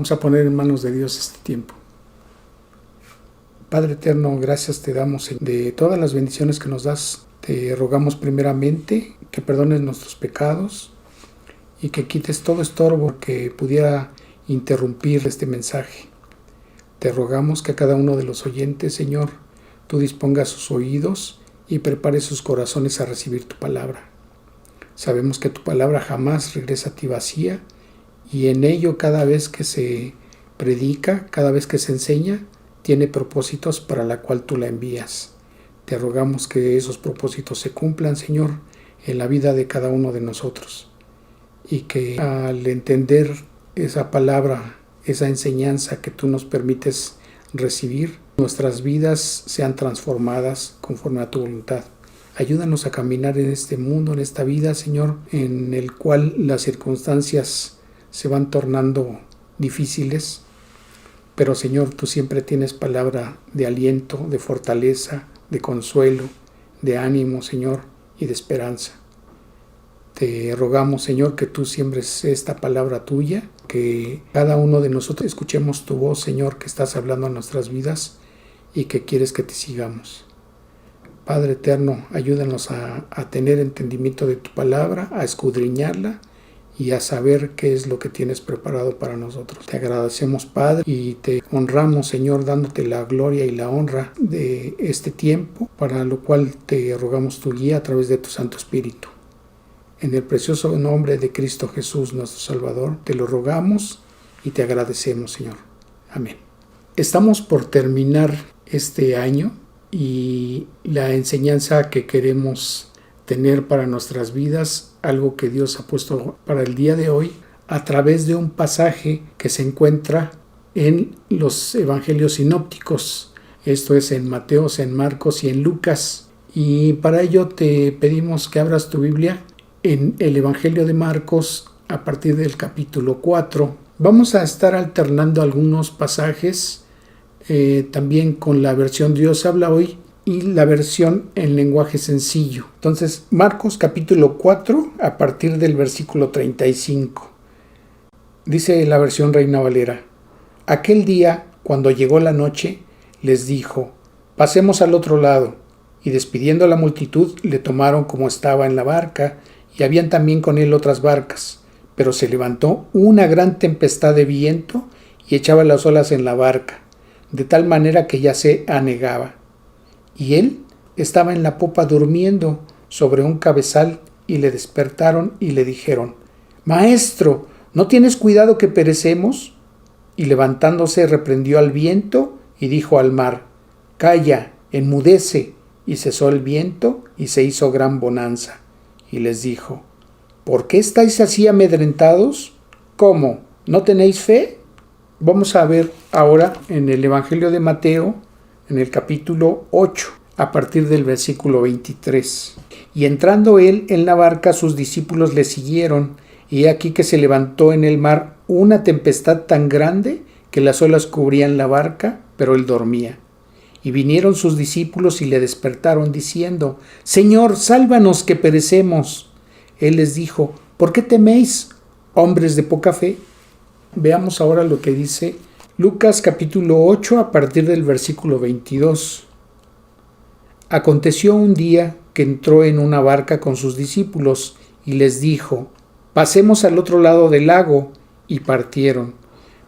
Vamos a poner en manos de Dios este tiempo. Padre eterno, gracias te damos de todas las bendiciones que nos das. Te rogamos primeramente que perdones nuestros pecados y que quites todo estorbo que pudiera interrumpir este mensaje. Te rogamos que a cada uno de los oyentes, Señor, tú dispongas sus oídos y prepares sus corazones a recibir tu palabra. Sabemos que tu palabra jamás regresa a ti vacía y en ello cada vez que se predica, cada vez que se enseña, tiene propósitos para la cual tú la envías. Te rogamos que esos propósitos se cumplan, Señor, en la vida de cada uno de nosotros y que al entender esa palabra, esa enseñanza que tú nos permites recibir, nuestras vidas sean transformadas conforme a tu voluntad. Ayúdanos a caminar en este mundo, en esta vida, Señor, en el cual las circunstancias se van tornando difíciles, pero Señor, tú siempre tienes palabra de aliento, de fortaleza, de consuelo, de ánimo, Señor, y de esperanza. Te rogamos, Señor, que tú siembres esta palabra tuya, que cada uno de nosotros escuchemos tu voz, Señor, que estás hablando en nuestras vidas y que quieres que te sigamos. Padre eterno, ayúdanos a tener entendimiento de tu palabra, a escudriñarla y a saber qué es lo que tienes preparado para nosotros. Te agradecemos, Padre, y te honramos, Señor, dándote la gloria y la honra de este tiempo, para lo cual te rogamos tu guía a través de tu Santo Espíritu. En el precioso nombre de Cristo Jesús, nuestro Salvador, te lo rogamos y te agradecemos, Señor. Amén. Estamos por terminar este año y la enseñanza que queremos tener para nuestras vidas, algo que Dios ha puesto para el día de hoy, a través de un pasaje que se encuentra en los evangelios sinópticos. Esto es en Mateo, en Marcos y en Lucas. Y para ello te pedimos que abras tu Biblia en el Evangelio de Marcos a partir del capítulo 4. Vamos a estar alternando algunos pasajes también con la versión Dios habla hoy y la versión en lenguaje sencillo. Entonces, Marcos capítulo 4 a partir del versículo 35. Dice la versión Reina Valera: Aquel día, cuando llegó la noche, les dijo: pasemos al otro lado. Y despidiendo a la multitud, le tomaron como estaba en la barca, y habían también con él otras barcas. Pero se levantó una gran tempestad de viento y echaba las olas en la barca, de tal manera que ya se anegaba. Y él estaba en la popa durmiendo sobre un cabezal, y le despertaron y le dijeron: Maestro, ¿no tienes cuidado que perecemos? Y levantándose reprendió al viento y dijo al mar: Calla, enmudece. Y cesó el viento y se hizo gran bonanza. Y les dijo: ¿por qué estáis así amedrentados? ¿Cómo? ¿No tenéis fe? Vamos a ver ahora en el Evangelio de Mateo, en el capítulo 8, a partir del versículo 23. Y entrando él en la barca, sus discípulos le siguieron, y he aquí que se levantó en el mar una tempestad tan grande que las olas cubrían la barca, pero él dormía. Y vinieron sus discípulos y le despertaron, diciendo: Señor, sálvanos que perecemos. Él les dijo: ¿por qué teméis, hombres de poca fe? Veamos ahora lo que dice Lucas capítulo 8 a partir del versículo 22. Aconteció un día que entró en una barca con sus discípulos y les dijo: pasemos al otro lado del lago, y partieron.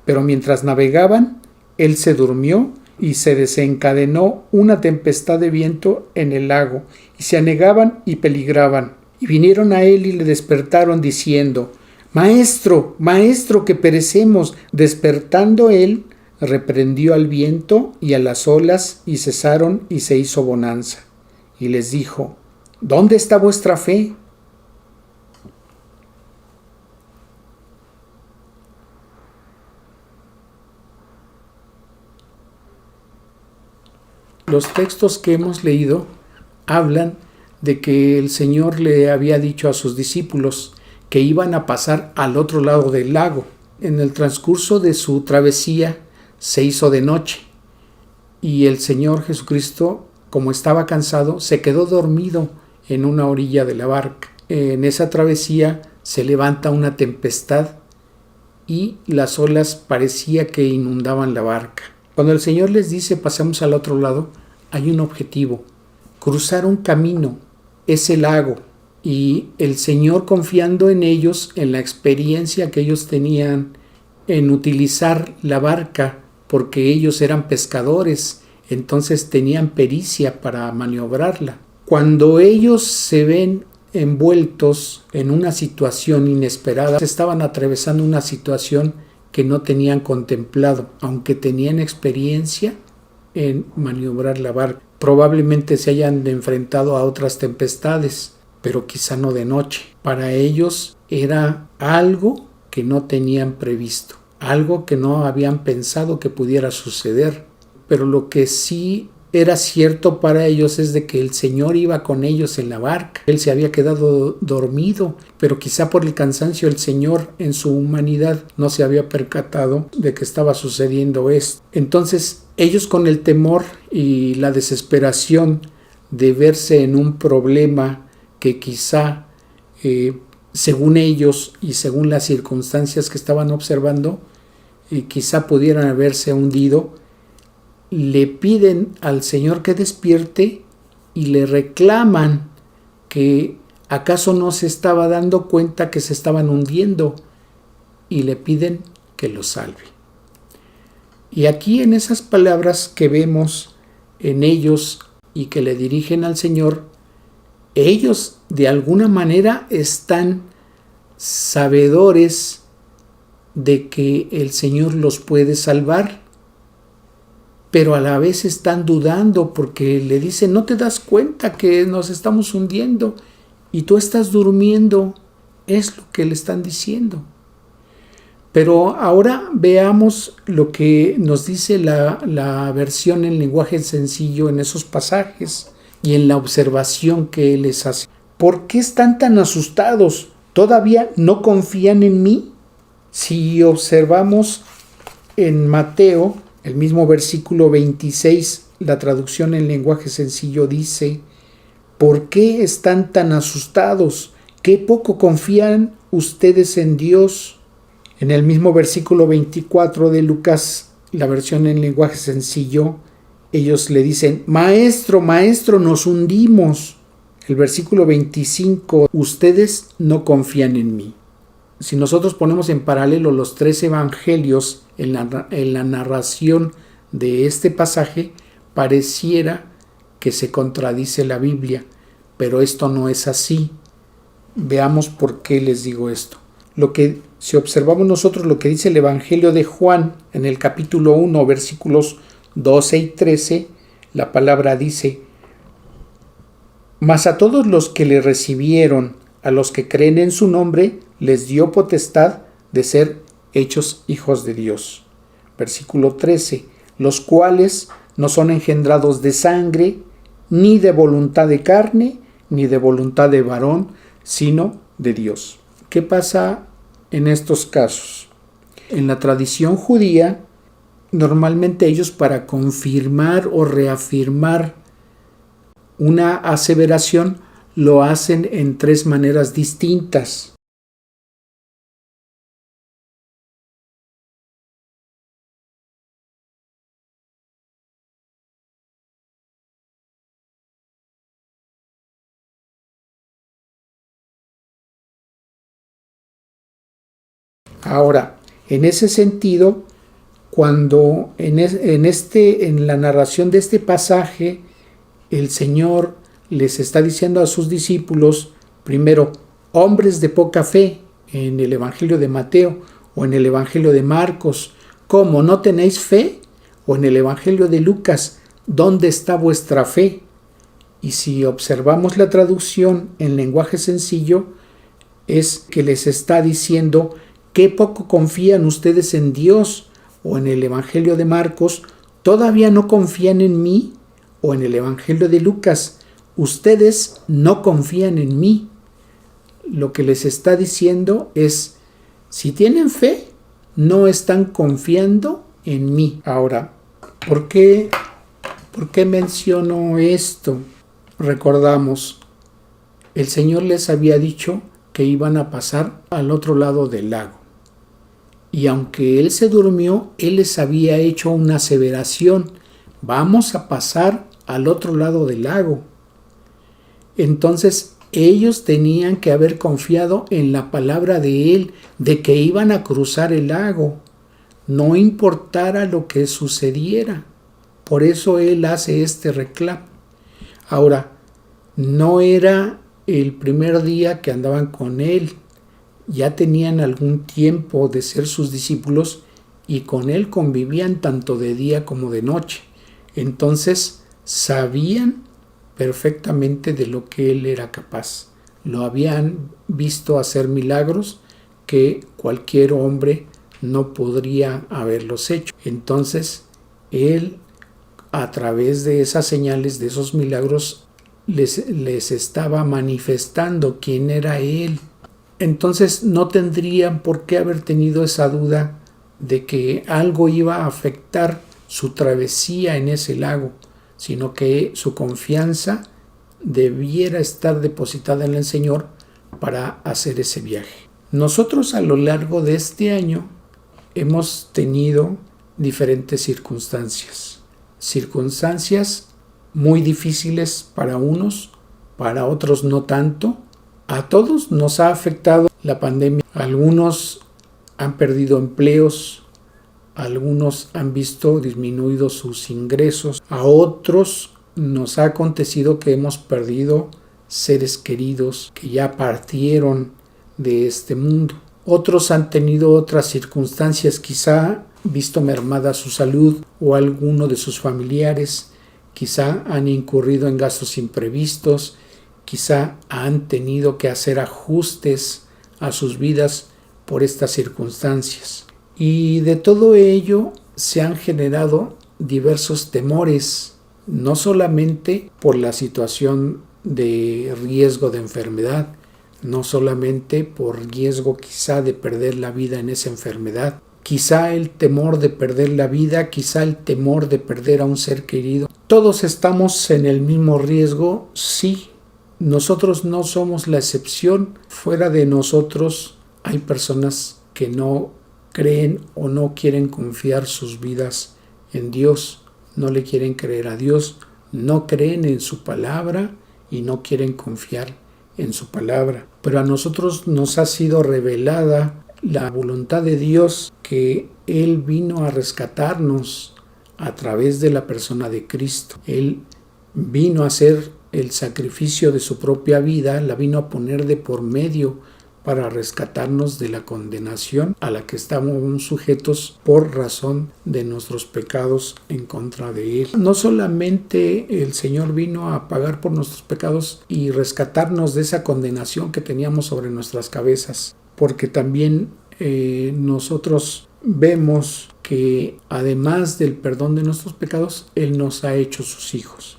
Pero mientras navegaban, él se durmió y se desencadenó una tempestad de viento en el lago, y se anegaban y peligraban. Y vinieron a él y le despertaron diciendo: Maestro, maestro, que perecemos. Despertando él, reprendió al viento y a las olas, y cesaron y se hizo bonanza. Y les dijo: ¿dónde está vuestra fe? Los textos que hemos leído hablan de que el Señor le había dicho a sus discípulos que iban a pasar al otro lado del lago. En el transcurso de su travesía se hizo de noche y el Señor Jesucristo, como estaba cansado, se quedó dormido en una orilla de la barca. En esa travesía se levanta una tempestad y las olas parecía que inundaban la barca. Cuando el Señor les dice pasemos al otro lado, hay un objetivo: cruzar un camino, ese lago. Y el Señor, confiando en ellos, en la experiencia que ellos tenían en utilizar la barca, porque ellos eran pescadores, entonces tenían pericia para maniobrarla. Cuando ellos se ven envueltos en una situación inesperada, estaban atravesando una situación que no tenían contemplado, aunque tenían experiencia en maniobrar la barca. Probablemente se hayan enfrentado a otras tempestades, pero quizá no de noche. Para ellos era algo que no tenían previsto, algo que no habían pensado que pudiera suceder. Pero lo que sí era cierto para ellos es de que el Señor iba con ellos en la barca. Él se había quedado dormido, pero quizá por el cansancio el Señor en su humanidad no se había percatado de que estaba sucediendo esto. Entonces ellos, con el temor y la desesperación de verse en un problema que quizá según ellos y según las circunstancias que estaban observando, quizá pudieran haberse hundido, le piden al Señor que despierte y le reclaman que acaso no se estaba dando cuenta que se estaban hundiendo, y le piden que lo salve. Y aquí, en esas palabras que vemos en ellos y que le dirigen al Señor, ellos de alguna manera están sabedores de que el Señor los puede salvar, pero a la vez están dudando porque le dicen: no te das cuenta que nos estamos hundiendo y tú estás durmiendo. Es lo que le están diciendo. Pero ahora veamos lo que nos dice la versión en lenguaje sencillo en esos pasajes y en la observación que él les hace. ¿Por qué están tan asustados? ¿Todavía no confían en mí? Si observamos en Mateo, el mismo versículo 26, la traducción en lenguaje sencillo dice: ¿por qué están tan asustados? ¿Qué poco confían ustedes en Dios? En el mismo versículo 24 de Lucas, la versión en lenguaje sencillo, ellos le dicen: Maestro, maestro, nos hundimos. El versículo 25, ustedes no confían en mí. Si nosotros ponemos en paralelo los tres evangelios en la narración de este pasaje, pareciera que se contradice la Biblia, pero esto no es así. Veamos por qué les digo esto. Si observamos nosotros lo que dice el Evangelio de Juan en el capítulo 1, versículos 12 y 13, la palabra dice: Mas a todos los que le recibieron, a los que creen en su nombre, les dio potestad de ser hechos hijos de Dios. Versículo 13, los cuales no son engendrados de sangre, ni de voluntad de carne, ni de voluntad de varón, sino de Dios. ¿Qué pasa en estos casos? En la tradición judía, normalmente ellos, para confirmar o reafirmar una aseveración, lo hacen en tres maneras distintas. Ahora, en ese sentido, cuando en la narración de este pasaje, el Señor les está diciendo a sus discípulos, primero, hombres de poca fe, en el Evangelio de Mateo o en el Evangelio de Marcos, ¿cómo no tenéis fe? O en el Evangelio de Lucas, ¿dónde está vuestra fe? Y si observamos la traducción en lenguaje sencillo, es que les está diciendo: ¿qué poco confían ustedes en Dios? O en el Evangelio de Marcos, ¿todavía no confían en mí? O en el Evangelio de Lucas, ustedes no confían en mí. Lo que les está diciendo es: si tienen fe, no están confiando en mí. Ahora, ¿por qué menciono esto? Recordamos, el Señor les había dicho que iban a pasar al otro lado del lago. Y aunque él se durmió, él les había hecho una aseveración: vamos a pasar al otro lado del lago. Entonces ellos tenían que haber confiado en la palabra de él, de que iban a cruzar el lago, no importara lo que sucediera. Por eso él hace este reclamo. Ahora, no era el primer día que andaban con él, ya tenían algún tiempo de ser sus discípulos y con él convivían tanto de día como de noche. Entonces sabían perfectamente de lo que él era capaz. Lo habían visto hacer milagros que cualquier hombre no podría haberlos hecho. Entonces él, a través de esas señales, de esos milagros, les estaba manifestando quién era él. Entonces no tendrían por qué haber tenido esa duda de que algo iba a afectar su travesía en ese lago, sino que su confianza debiera estar depositada en el Señor para hacer ese viaje. Nosotros a lo largo de este año hemos tenido diferentes circunstancias muy difíciles para unos, para otros no tanto. A todos nos ha afectado la pandemia. Algunos han perdido empleos, algunos han visto disminuidos sus ingresos, a otros nos ha acontecido que hemos perdido seres queridos que ya partieron de este mundo. Otros han tenido otras circunstancias, quizá visto mermada su salud o alguno de sus familiares, quizá han incurrido en gastos imprevistos, quizá han tenido que hacer ajustes a sus vidas por estas circunstancias. Y de todo ello se han generado diversos temores, no solamente por la situación de riesgo de enfermedad, no solamente por riesgo quizá de perder la vida en esa enfermedad, quizá el temor de perder la vida, quizá el temor de perder a un ser querido. Todos estamos en el mismo riesgo, sí. Nosotros no somos la excepción. Fuera de nosotros hay personas que no creen o no quieren confiar sus vidas en Dios, no le quieren creer a Dios, no creen en su palabra y no quieren confiar en su palabra. Pero a nosotros nos ha sido revelada la voluntad de Dios, que Él vino a rescatarnos a través de la persona de Cristo. Él vino a hacer el sacrificio de su propia vida, la vino a poner de por medio para rescatarnos de la condenación a la que estamos sujetos por razón de nuestros pecados en contra de Él. No solamente el Señor vino a pagar por nuestros pecados y rescatarnos de esa condenación que teníamos sobre nuestras cabezas, porque también nosotros vemos que además del perdón de nuestros pecados, Él nos ha hecho sus hijos.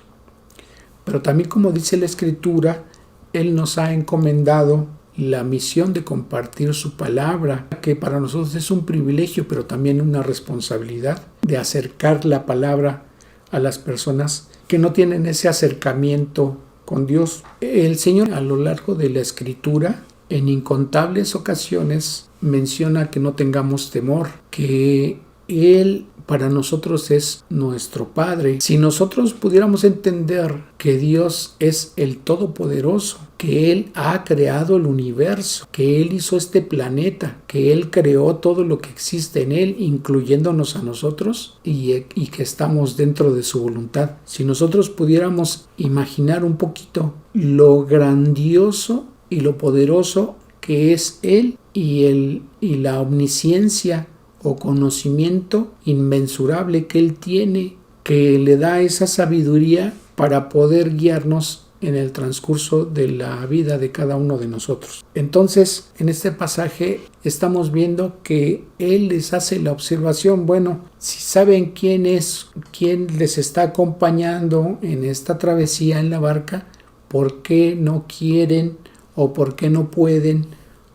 Pero también, como dice la Escritura, Él nos ha encomendado la misión de compartir su palabra, que para nosotros es un privilegio, pero también una responsabilidad de acercar la palabra a las personas que no tienen ese acercamiento con Dios. El Señor, a lo largo de la Escritura, en incontables ocasiones menciona que no tengamos temor, que Él para nosotros es nuestro Padre. Si nosotros pudiéramos entender que Dios es el Todopoderoso, que Él ha creado el universo, que Él hizo este planeta, que Él creó todo lo que existe en Él, incluyéndonos a nosotros, y que estamos dentro de su voluntad. Si nosotros pudiéramos imaginar un poquito lo grandioso y lo poderoso que es Él y la omnisciencia o conocimiento inmensurable que Él tiene, que le da esa sabiduría para poder guiarnos en el transcurso de la vida de cada uno de nosotros. Entonces, en este pasaje estamos viendo que Él les hace la observación: bueno, si saben quién les está acompañando en esta travesía en la barca, ¿por qué no quieren o por qué no pueden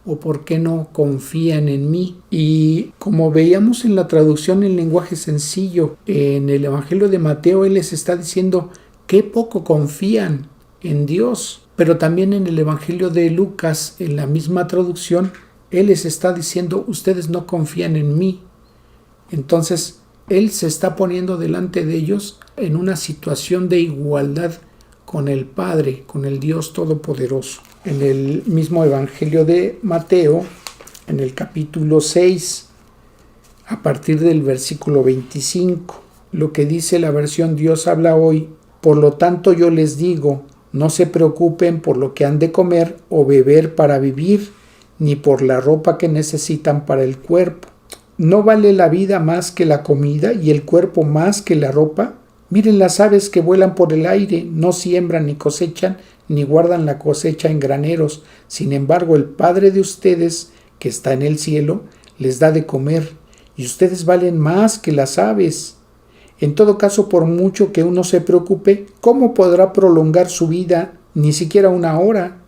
o por qué no confían en mí? Y como veíamos en la traducción en lenguaje sencillo, en el Evangelio de Mateo, Él les está diciendo qué poco confían en Dios. Pero también en el Evangelio de Lucas, en la misma traducción, Él les está diciendo, ustedes no confían en mí. Entonces, Él se está poniendo delante de ellos en una situación de igualdad con el Padre, con el Dios Todopoderoso. En el mismo Evangelio de Mateo, en el capítulo 6, a partir del versículo 25, lo que dice la versión Dios habla hoy: por lo tanto yo les digo, no se preocupen por lo que han de comer o beber para vivir, ni por la ropa que necesitan para el cuerpo. ¿No vale la vida más que la comida y el cuerpo más que la ropa? Miren las aves que vuelan por el aire, no siembran ni cosechan, ni guardan la cosecha en graneros. Sin embargo, el Padre de ustedes, que está en el cielo, les da de comer, y ustedes valen más que las aves. En todo caso, por mucho que uno se preocupe, ¿cómo podrá prolongar su vida ni siquiera una hora?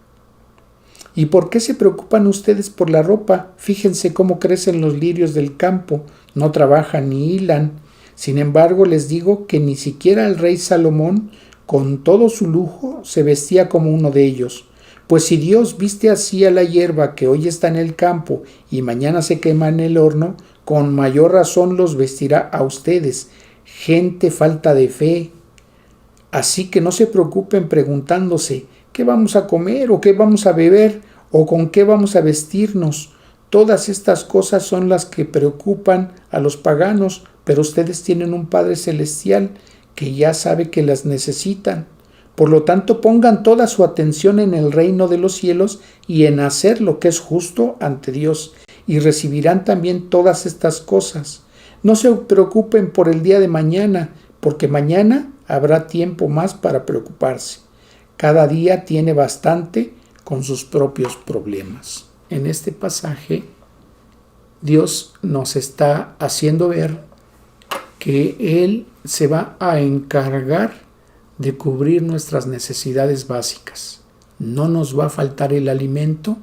¿Y por qué se preocupan ustedes por la ropa? Fíjense cómo crecen los lirios del campo, no trabajan ni hilan. Sin embargo, les digo que ni siquiera el rey Salomón, con todo su lujo, se vestía como uno de ellos. Pues si Dios viste así a la hierba que hoy está en el campo y mañana se quema en el horno, con mayor razón los vestirá a ustedes, gente falta de fe. Así que no se preocupen preguntándose, ¿qué vamos a comer o qué vamos a beber o con qué vamos a vestirnos? Todas estas cosas son las que preocupan a los paganos, pero ustedes tienen un Padre Celestial que ya sabe que las necesitan. Por lo tanto, pongan toda su atención en el reino de los cielos y en hacer lo que es justo ante Dios, y recibirán también todas estas cosas. No se preocupen por el día de mañana, porque mañana habrá tiempo más para preocuparse. Cada día tiene bastante con sus propios problemas. En este pasaje, Dios nos está haciendo ver que Él se va a encargar de cubrir nuestras necesidades básicas. No nos va a faltar el alimento,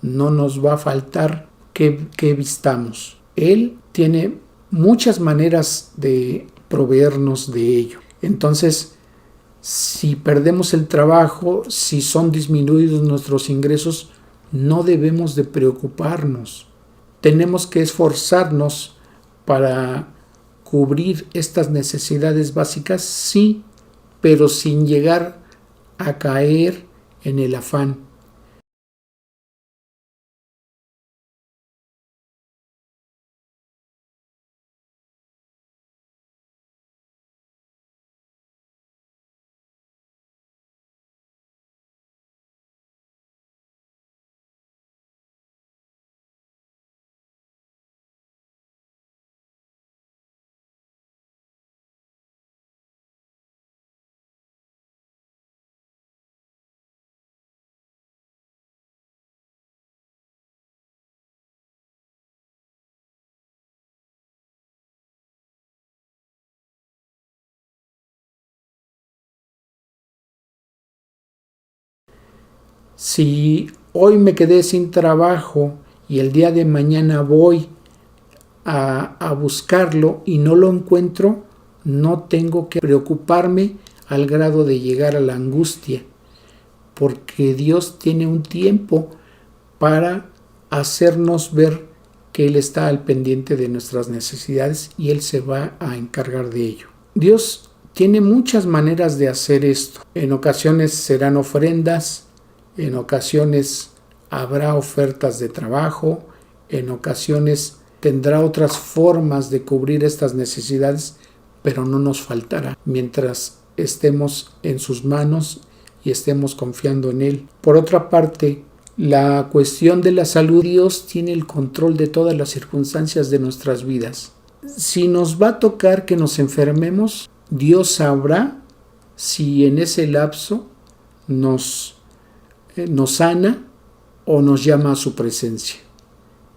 no nos va a faltar que vistamos. Él tiene muchas maneras de proveernos de ello. Entonces, si perdemos el trabajo, si son disminuidos nuestros ingresos, no debemos de preocuparnos. Tenemos que esforzarnos para cubrir estas necesidades básicas, sí, pero sin llegar a caer en el afán. Si hoy me quedé sin trabajo y el día de mañana voy a buscarlo y no lo encuentro, no tengo que preocuparme al grado de llegar a la angustia, porque Dios tiene un tiempo para hacernos ver que Él está al pendiente de nuestras necesidades y Él se va a encargar de ello. Dios tiene muchas maneras de hacer esto. En ocasiones serán ofrendas, en ocasiones habrá ofertas de trabajo, en ocasiones tendrá otras formas de cubrir estas necesidades, pero no nos faltará mientras estemos en sus manos y estemos confiando en Él. Por otra parte, la cuestión de la salud, Dios tiene el control de todas las circunstancias de nuestras vidas. Si nos va a tocar que nos enfermemos, Dios sabrá si en ese lapso nos sana o nos llama a su presencia.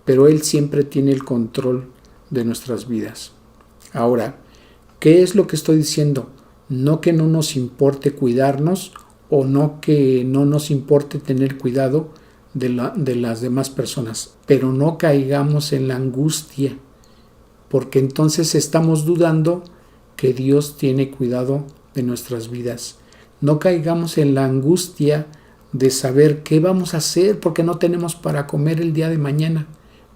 Pero Él siempre tiene el control de nuestras vidas. Ahora, ¿qué es lo que estoy diciendo? No que no nos importe cuidarnos o no que no nos importe tener cuidado de las demás personas, pero no caigamos en la angustia, porque entonces estamos dudando que Dios tiene cuidado de nuestras vidas. No caigamos en la angustia de saber qué vamos a hacer porque no tenemos para comer el día de mañana,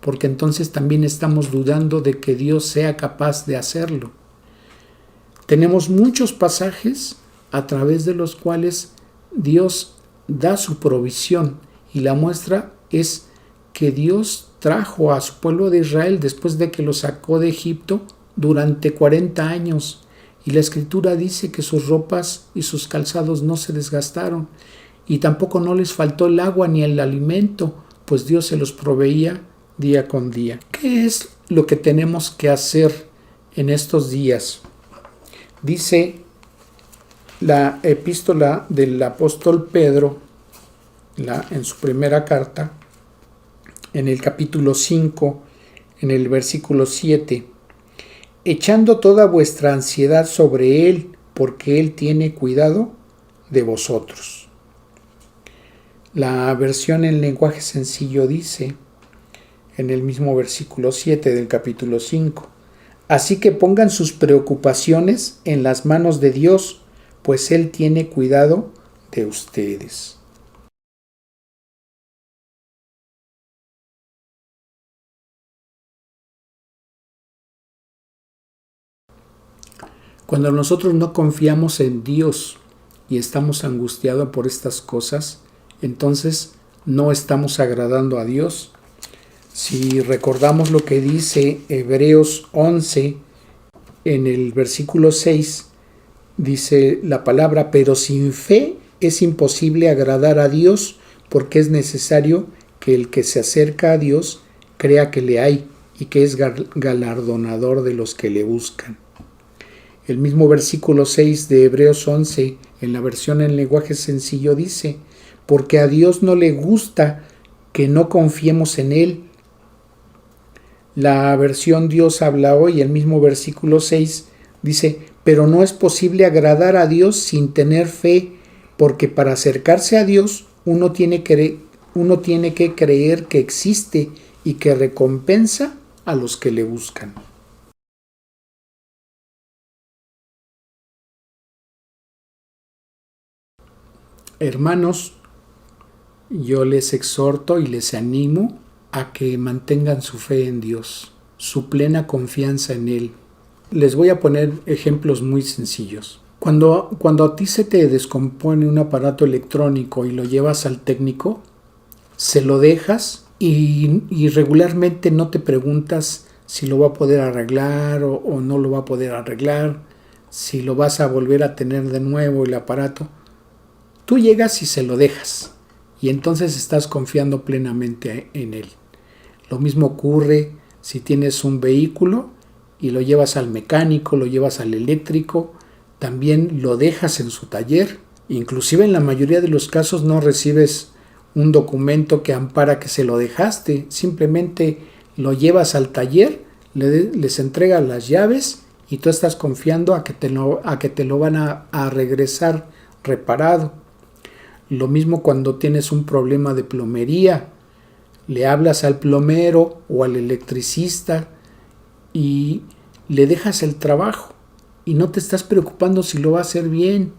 porque entonces también estamos dudando de que Dios sea capaz de hacerlo. Tenemos muchos pasajes a través de los cuales Dios da su provisión, y la muestra es que Dios trajo a su pueblo de Israel después de que lo sacó de Egipto durante 40 años, y la Escritura dice que sus ropas y sus calzados no se desgastaron, y tampoco no les faltó el agua ni el alimento, pues Dios se los proveía día con día. ¿Qué es lo que tenemos que hacer en estos días? Dice la epístola del apóstol Pedro, en su primera carta, en el capítulo 5, en el versículo 7, echando toda vuestra ansiedad sobre Él, porque Él tiene cuidado de vosotros. La versión en lenguaje sencillo dice, en el mismo versículo 7 del capítulo 5, así que pongan sus preocupaciones en las manos de Dios, pues Él tiene cuidado de ustedes. Cuando nosotros no confiamos en Dios y estamos angustiados por estas cosas, entonces no estamos agradando a Dios. Si recordamos lo que dice Hebreos 11, en el versículo 6, dice la palabra, pero sin fe es imposible agradar a Dios, porque es necesario que el que se acerca a Dios crea que le hay y que es galardonador de los que le buscan. El mismo versículo 6 de Hebreos 11, en la versión en lenguaje sencillo, dice, porque a Dios no le gusta que no confiemos en Él. La versión Dios habla hoy, el mismo versículo 6, dice, pero no es posible agradar a Dios sin tener fe, porque para acercarse a Dios uno tiene que creer que existe y que recompensa a los que le buscan. Hermanos, yo les exhorto y les animo a que mantengan su fe en Dios, su plena confianza en Él. Les voy a poner ejemplos muy sencillos. Cuando a ti se te descompone un aparato electrónico y lo llevas al técnico, se lo dejas y regularmente no te preguntas si lo va a poder arreglar o no lo va a poder arreglar, si lo vas a volver a tener de nuevo el aparato. Tú llegas y se lo dejas, y entonces estás confiando plenamente en él. Lo mismo ocurre si tienes un vehículo y lo llevas al mecánico, lo llevas al eléctrico, también lo dejas en su taller. Inclusive en la mayoría de los casos no recibes un documento que ampara que se lo dejaste, simplemente lo llevas al taller, les entregas las llaves y tú estás confiando a que te lo van a regresar reparado. Lo mismo cuando tienes un problema de plomería, le hablas al plomero o al electricista y le dejas el trabajo y no te estás preocupando si lo va a hacer bien,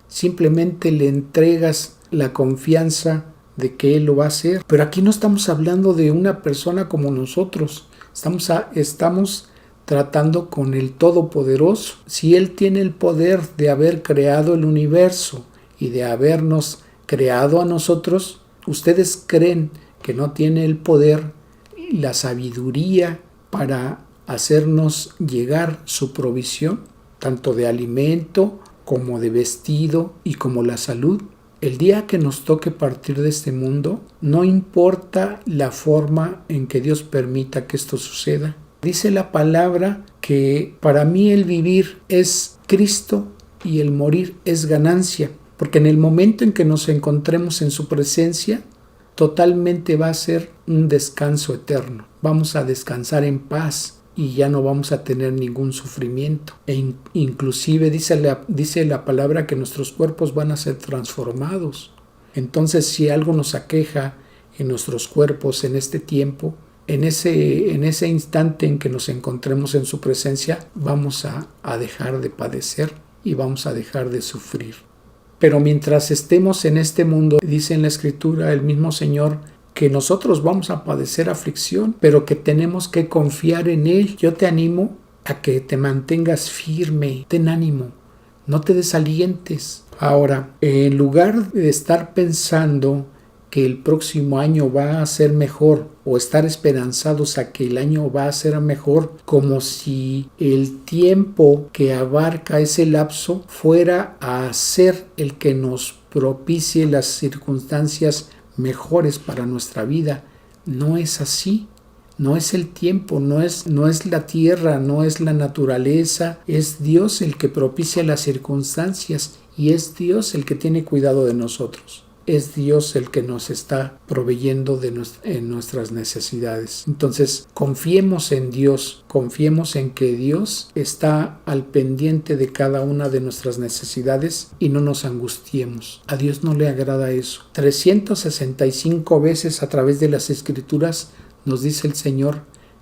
simplemente le entregas la confianza de que él lo va a hacer. Pero aquí no estamos hablando de una persona como nosotros, estamos tratando con el Todopoderoso. Si Él tiene el poder de haber creado el universo y de habernos creado a nosotros, ¿ustedes creen que no tiene el poder y la sabiduría para hacernos llegar su provisión, tanto de alimento como de vestido y como la salud? El día que nos toque partir de este mundo, no importa la forma en que Dios permita que esto suceda. Dice la palabra que para mí el vivir es Cristo y el morir es ganancia, porque en el momento en que nos encontremos en su presencia, totalmente va a ser un descanso eterno. Vamos a descansar en paz y ya no vamos a tener ningún sufrimiento. Inclusive dice la palabra que nuestros cuerpos van a ser transformados. Entonces, si algo nos aqueja en nuestros cuerpos en este tiempo, en ese instante en que nos encontremos en su presencia, vamos a dejar de padecer y vamos a dejar de sufrir. Pero mientras estemos en este mundo, dice en la Escritura el mismo Señor, que nosotros vamos a padecer aflicción, pero que tenemos que confiar en Él. Yo te animo a que te mantengas firme, ten ánimo, no te desalientes. Ahora, en lugar de estar pensando que el próximo año va a ser mejor o estar esperanzados a que el año va a ser mejor, como si el tiempo que abarca ese lapso fuera a ser el que nos propicie las circunstancias mejores para nuestra vida. No es así. No es el tiempo, no es la tierra, no es la naturaleza, es Dios el que propicia las circunstancias y es Dios el que tiene cuidado de nosotros. Es Dios el que nos está proveyendo en nuestras necesidades. Entonces, confiemos en Dios, confiemos en que Dios está al pendiente de cada una de nuestras necesidades y no nos angustiemos. A Dios no le agrada eso. 365 veces a través de las Escrituras nos dice el Señor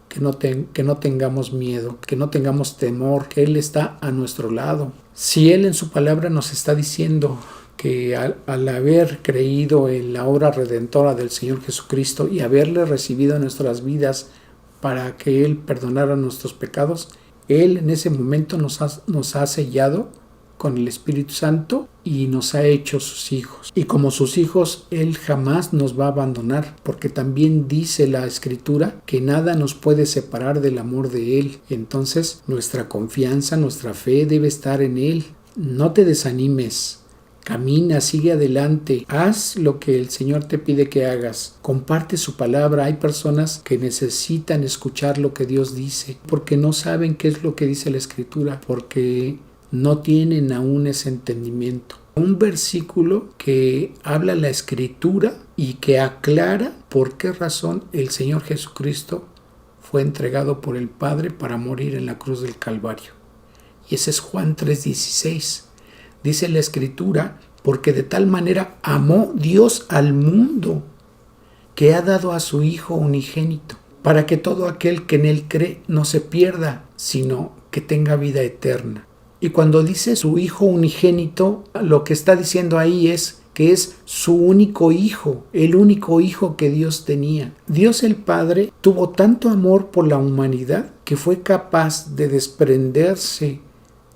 que no tengamos miedo, que no tengamos temor, que Él está a nuestro lado. Si Él en su palabra nos está diciendo que al haber creído en la obra redentora del Señor Jesucristo y haberle recibido en nuestras vidas para que Él perdonara nuestros pecados, Él en ese momento nos ha sellado con el Espíritu Santo y nos ha hecho sus hijos. Y como sus hijos, Él jamás nos va a abandonar, porque también dice la Escritura que nada nos puede separar del amor de Él. Entonces, nuestra confianza, nuestra fe debe estar en Él. No te desanimes. Camina, sigue adelante, haz lo que el Señor te pide que hagas, comparte su palabra. Hay personas que necesitan escuchar lo que Dios dice, porque no saben qué es lo que dice la Escritura, porque no tienen aún ese entendimiento. Un versículo que habla la Escritura y que aclara por qué razón el Señor Jesucristo fue entregado por el Padre para morir en la cruz del Calvario. Y ese es Juan 3:16. Dice la Escritura, porque de tal manera amó Dios al mundo, que ha dado a su Hijo unigénito, para que todo aquel que en Él cree no se pierda, sino que tenga vida eterna. Y cuando dice su Hijo unigénito, lo que está diciendo ahí es que es su único Hijo, el único Hijo que Dios tenía. Dios el Padre tuvo tanto amor por la humanidad que fue capaz de desprenderse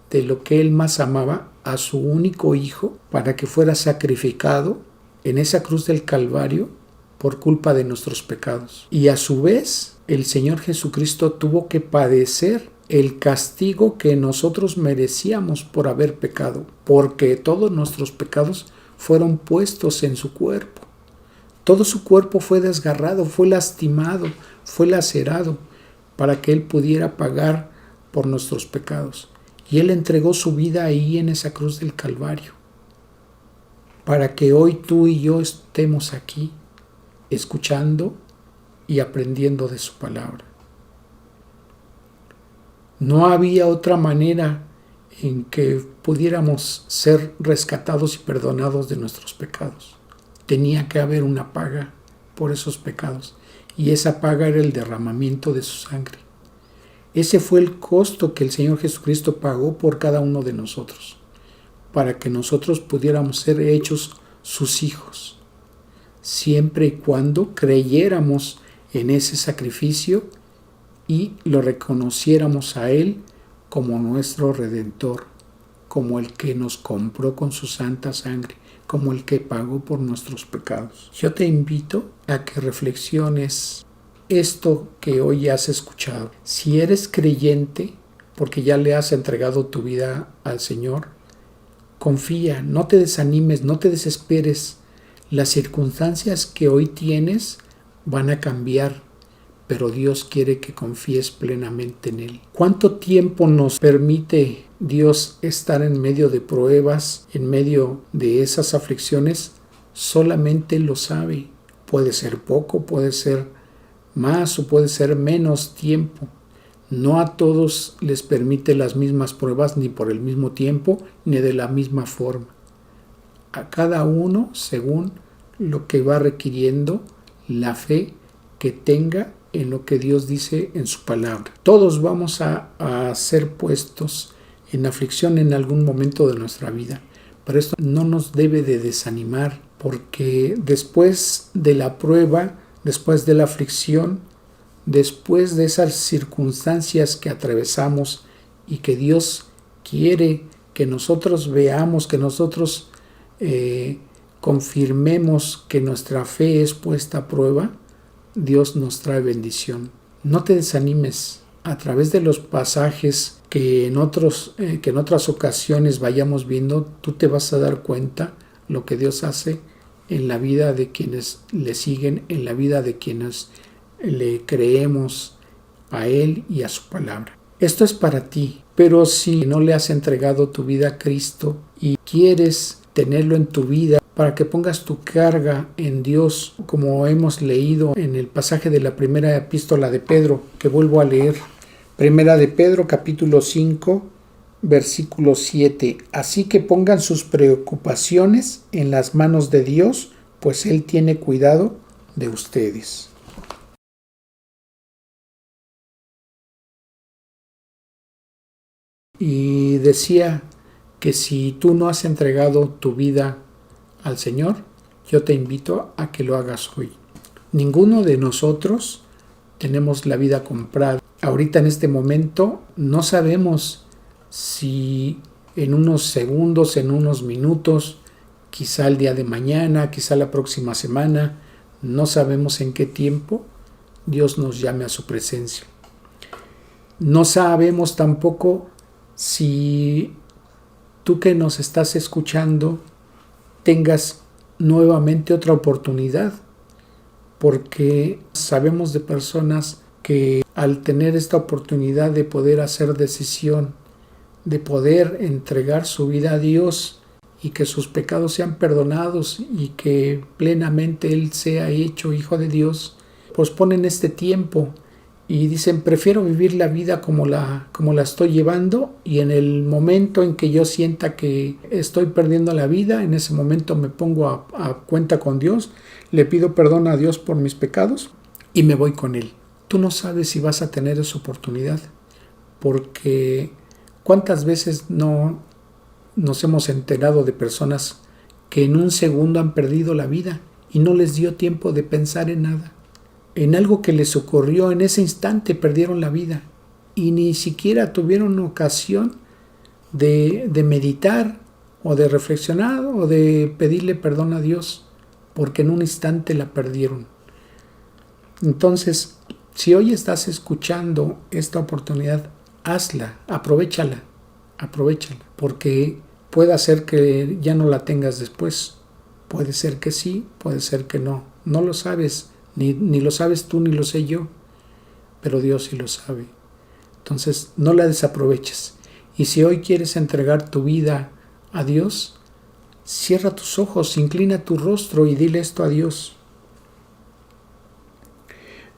de lo que Él más amaba, a su único Hijo, para que fuera sacrificado en esa cruz del Calvario por culpa de nuestros pecados. Y a su vez, el Señor Jesucristo tuvo que padecer el castigo que nosotros merecíamos por haber pecado, porque todos nuestros pecados fueron puestos en su cuerpo. Todo su cuerpo fue desgarrado, fue lastimado, fue lacerado, para que Él pudiera pagar por nuestros pecados. Y Él entregó su vida ahí en esa cruz del Calvario, para que hoy tú y yo estemos aquí, escuchando y aprendiendo de su palabra. No había otra manera en que pudiéramos ser rescatados y perdonados de nuestros pecados. Tenía que haber una paga por esos pecados, y esa paga era el derramamiento de su sangre. Ese fue el costo que el Señor Jesucristo pagó por cada uno de nosotros, para que nosotros pudiéramos ser hechos sus hijos, siempre y cuando creyéramos en ese sacrificio y lo reconociéramos a Él como nuestro Redentor, como el que nos compró con su santa sangre, como el que pagó por nuestros pecados. Yo te invito a que reflexiones esto que hoy has escuchado. Si eres creyente, porque ya le has entregado tu vida al Señor, confía, no te desanimes, no te desesperes. Las circunstancias que hoy tienes van a cambiar, pero Dios quiere que confíes plenamente en Él. ¿Cuánto tiempo nos permite Dios estar en medio de pruebas, en medio de esas aflicciones? Solamente Él lo sabe. Puede ser poco, puede ser más o puede ser menos tiempo. No a todos les permite las mismas pruebas, ni por el mismo tiempo, ni de la misma forma. A cada uno según lo que va requiriendo la fe que tenga en lo que Dios dice en su palabra. Todos vamos a ser puestos en aflicción en algún momento de nuestra vida, Pero esto no nos debe de desanimar, porque después de la prueba, después de la aflicción, después de esas circunstancias que atravesamos y que Dios quiere que nosotros veamos, que nosotros confirmemos que nuestra fe es puesta a prueba, Dios nos trae bendición. No te desanimes. A través de los pasajes que en otras ocasiones vayamos viendo, tú te vas a dar cuenta lo que Dios hace en la vida de quienes le siguen, en la vida de quienes le creemos a Él y a su palabra. Esto es para ti, pero si no le has entregado tu vida a Cristo y quieres tenerlo en tu vida para que pongas tu carga en Dios, como hemos leído en el pasaje de la primera epístola de Pedro, que vuelvo a leer. Primera de Pedro, capítulo 5, versículo 7. Así que pongan sus preocupaciones en las manos de Dios, pues Él tiene cuidado de ustedes. Y decía que si tú no has entregado tu vida al Señor, yo te invito a que lo hagas hoy. Ninguno de nosotros tenemos la vida comprada. Ahorita en este momento no sabemos si en unos segundos, en unos minutos, quizá el día de mañana, quizá la próxima semana, no sabemos en qué tiempo Dios nos llame a su presencia. No sabemos tampoco si tú que nos estás escuchando tengas nuevamente otra oportunidad, porque sabemos de personas que al tener esta oportunidad de poder hacer decisión, de poder entregar su vida a Dios y que sus pecados sean perdonados y que plenamente Él sea hecho hijo de Dios, posponen este tiempo y dicen, prefiero vivir la vida como la estoy llevando, y en el momento en que yo sienta que estoy perdiendo la vida, en ese momento me pongo a cuenta con Dios, le pido perdón a Dios por mis pecados y me voy con Él. Tú no sabes si vas a tener esa oportunidad, porque ¿cuántas veces no nos hemos enterado de personas que en un segundo han perdido la vida y no les dio tiempo de pensar en nada? En algo que les ocurrió en ese instante perdieron la vida y ni siquiera tuvieron ocasión de meditar o de reflexionar o de pedirle perdón a Dios, porque en un instante la perdieron. Entonces, si hoy estás escuchando esta oportunidad, hazla, aprovechala, porque puede ser que ya no la tengas después. Puede ser que sí, puede ser que no. No lo sabes, ni lo sabes tú ni lo sé yo, pero Dios sí lo sabe. Entonces, no la desaproveches. Y si hoy quieres entregar tu vida a Dios, cierra tus ojos, inclina tu rostro y dile esto a Dios.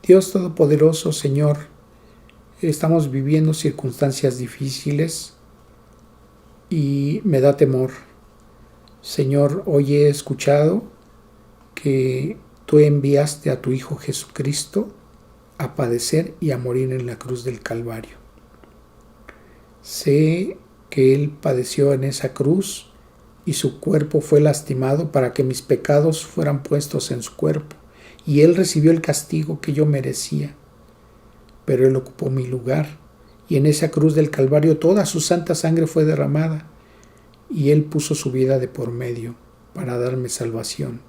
Dios Todopoderoso, Señor, estamos viviendo circunstancias difíciles y me da temor. Señor, hoy he escuchado que tú enviaste a tu Hijo Jesucristo a padecer y a morir en la cruz del Calvario. Sé que Él padeció en esa cruz y su cuerpo fue lastimado para que mis pecados fueran puestos en su cuerpo, y Él recibió el castigo que yo merecía, pero Él ocupó mi lugar, y en esa cruz del Calvario toda su santa sangre fue derramada, y Él puso su vida de por medio para darme salvación.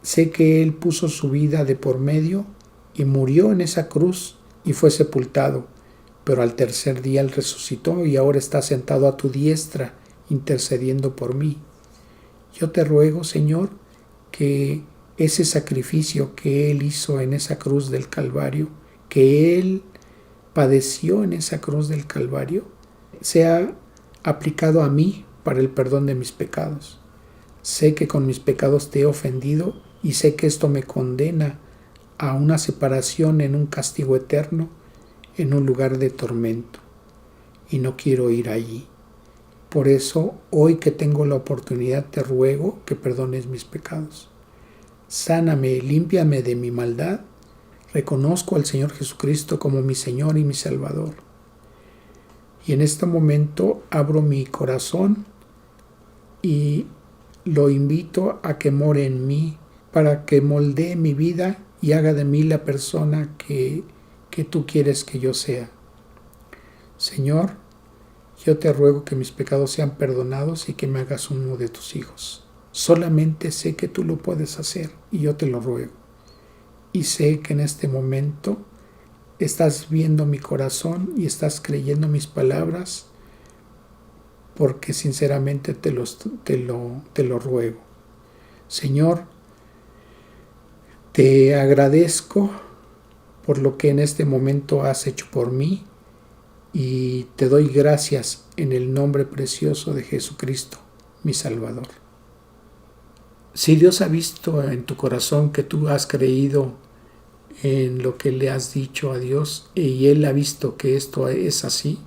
Sé que Él puso su vida de por medio y murió en esa cruz y fue sepultado, pero al tercer día Él resucitó y ahora está sentado a tu diestra intercediendo por mí. Yo te ruego, Señor, que ese sacrificio que Él hizo en esa cruz del Calvario, que Él padeció en esa cruz del Calvario, sea aplicado a mí para el perdón de mis pecados. Sé que con mis pecados te he ofendido y sé que esto me condena a una separación en un castigo eterno, en un lugar de tormento, y no quiero ir allí. Por eso, hoy que tengo la oportunidad, te ruego que perdones mis pecados. Sáname, límpiame de mi maldad. Reconozco al Señor Jesucristo como mi Señor y mi Salvador. Y en este momento abro mi corazón y lo invito a que more en mí para que moldee mi vida y haga de mí la persona que tú quieres que yo sea. Señor, yo te ruego que mis pecados sean perdonados y que me hagas uno de tus hijos. Solamente sé que tú lo puedes hacer y yo te lo ruego. Y sé que en este momento estás viendo mi corazón y estás creyendo mis palabras, porque sinceramente te lo ruego. Señor, te agradezco por lo que en este momento has hecho por mí y te doy gracias en el nombre precioso de Jesucristo, mi Salvador. Si Dios ha visto en tu corazón que tú has creído en lo que le has dicho a Dios y Él ha visto que esto es así,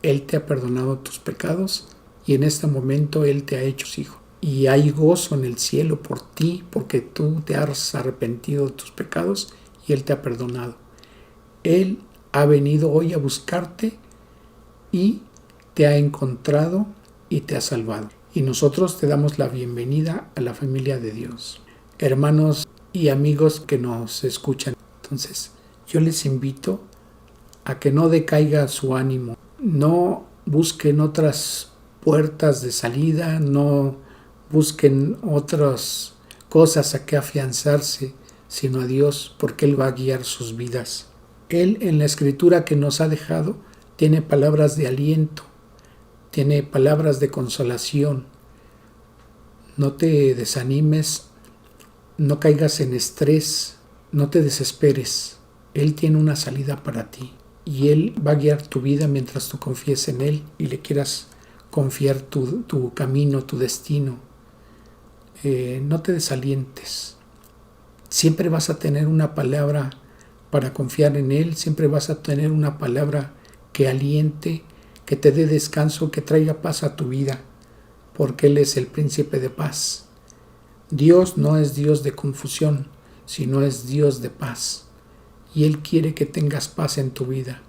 Él te ha perdonado tus pecados y en este momento Él te ha hecho su hijo. Y hay gozo en el cielo por ti porque tú te has arrepentido de tus pecados y Él te ha perdonado. Él ha venido hoy a buscarte y te ha encontrado y te ha salvado. Y nosotros te damos la bienvenida a la familia de Dios. Hermanos y amigos que nos escuchan, entonces yo les invito a que no decaiga su ánimo, no busquen otras puertas de salida, no busquen otras cosas a que afianzarse, sino a Dios, porque Él va a guiar sus vidas. Él en la escritura que nos ha dejado tiene palabras de aliento, tiene palabras de consolación. No te desanimes, no caigas en estrés, no te desesperes. Él tiene una salida para ti y Él va a guiar tu vida mientras tú confíes en Él y le quieras confiar tu camino, tu destino. No te desalientes. Siempre vas a tener una palabra para confiar en Él, siempre vas a tener una palabra que aliente, que te dé descanso, que traiga paz a tu vida, porque Él es el príncipe de paz. Dios no es Dios de confusión, sino es Dios de paz. Y Él quiere que tengas paz en tu vida.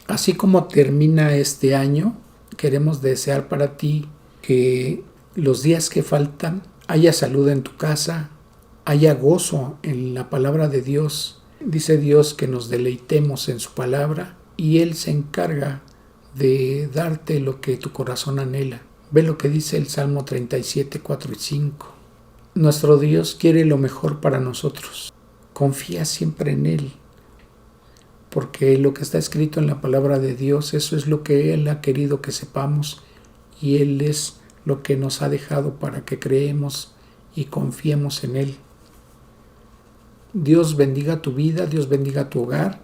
Así como termina este año, queremos desear para ti que los días que faltan haya salud en tu casa, haya gozo en la palabra de Dios. Dice Dios que nos deleitemos en su palabra y Él se encarga de darte lo que tu corazón anhela. Ve lo que dice el Salmo 37, 4 y 5. Nuestro Dios quiere lo mejor para nosotros. Confía siempre en Él, porque lo que está escrito en la palabra de Dios, eso es lo que Él ha querido que sepamos y Él es lo que nos ha dejado para que creemos y confiemos en Él. Dios bendiga tu vida, Dios bendiga tu hogar,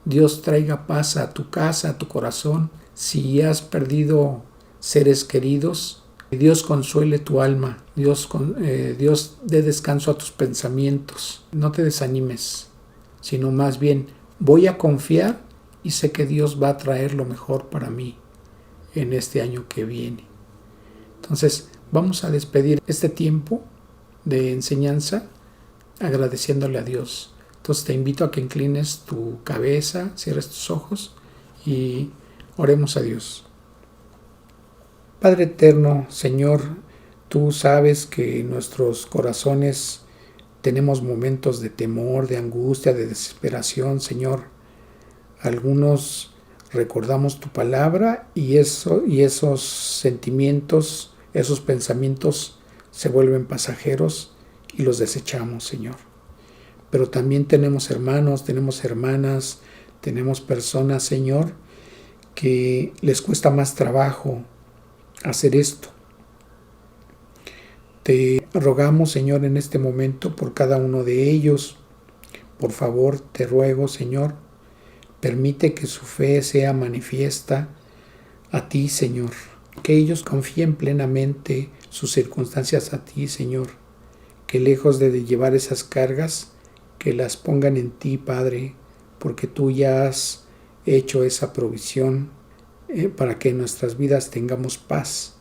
Dios traiga paz a tu casa, a tu corazón. Si has perdido seres queridos, Dios consuele tu alma, Dios dé descanso a tus pensamientos. No te desanimes, sino más bien voy a confiar y sé que Dios va a traer lo mejor para mí en este año que viene. Entonces vamos a despedir este tiempo de enseñanza agradeciéndole a Dios. Entonces te invito a que inclines tu cabeza, cierres tus ojos y oremos a Dios. Padre eterno, Señor, tú sabes que en nuestros corazones tenemos momentos de temor, de angustia, de desesperación, Señor. Algunos recordamos tu palabra y esos sentimientos, esos pensamientos se vuelven pasajeros y los desechamos, Señor. Pero también tenemos hermanos, tenemos hermanas, tenemos personas, Señor, que les cuesta más trabajo hacer esto. Te rogamos, Señor, en este momento por cada uno de ellos. Por favor, te ruego, Señor, permite que su fe sea manifiesta a ti, Señor. Que ellos confíen plenamente sus circunstancias a ti, Señor. Que lejos de llevar esas cargas, que las pongan en ti, Padre, porque tú ya has hecho esa provisión para que en nuestras vidas tengamos paz,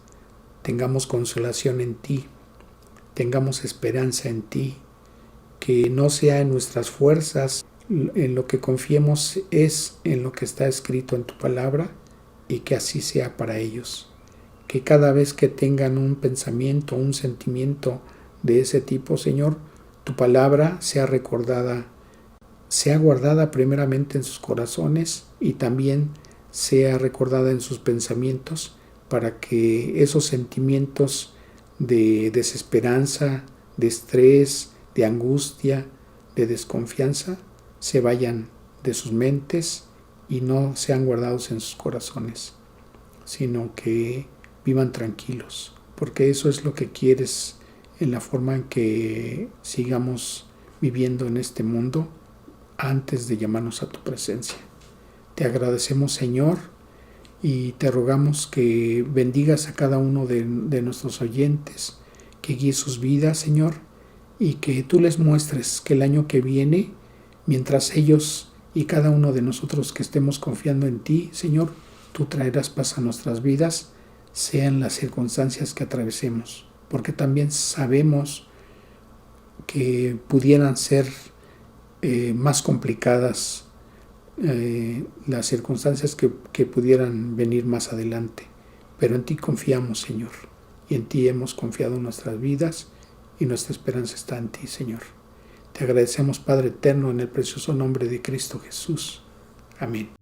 tengamos consolación en ti, tengamos esperanza en ti, que no sea en nuestras fuerzas, en lo que confiemos es en lo que está escrito en tu palabra y que así sea para ellos. que cada vez que tengan un pensamiento, un sentimiento de ese tipo, Señor, tu palabra sea recordada, sea guardada primeramente en sus corazones y también sea recordada en sus pensamientos, para que esos sentimientos de desesperanza, de estrés, de angustia, de desconfianza, se vayan de sus mentes y no sean guardados en sus corazones, sino que vivan tranquilos, porque eso es lo que quieres en la forma en que sigamos viviendo en este mundo antes de llamarnos a tu presencia. Te agradecemos, Señor, y te rogamos que bendigas a cada uno de nuestros oyentes, que guíes sus vidas, Señor, y que tú les muestres que el año que viene, mientras ellos y cada uno de nosotros que estemos confiando en ti, Señor, tú traerás paz a nuestras vidas, sean las circunstancias que atravesemos, porque también sabemos que pudieran ser más complicadas las circunstancias que pudieran venir más adelante, pero en ti confiamos, Señor, y en ti hemos confiado nuestras vidas y nuestra esperanza está en ti, Señor. Te agradecemos, Padre eterno, en el precioso nombre de Cristo Jesús. Amén.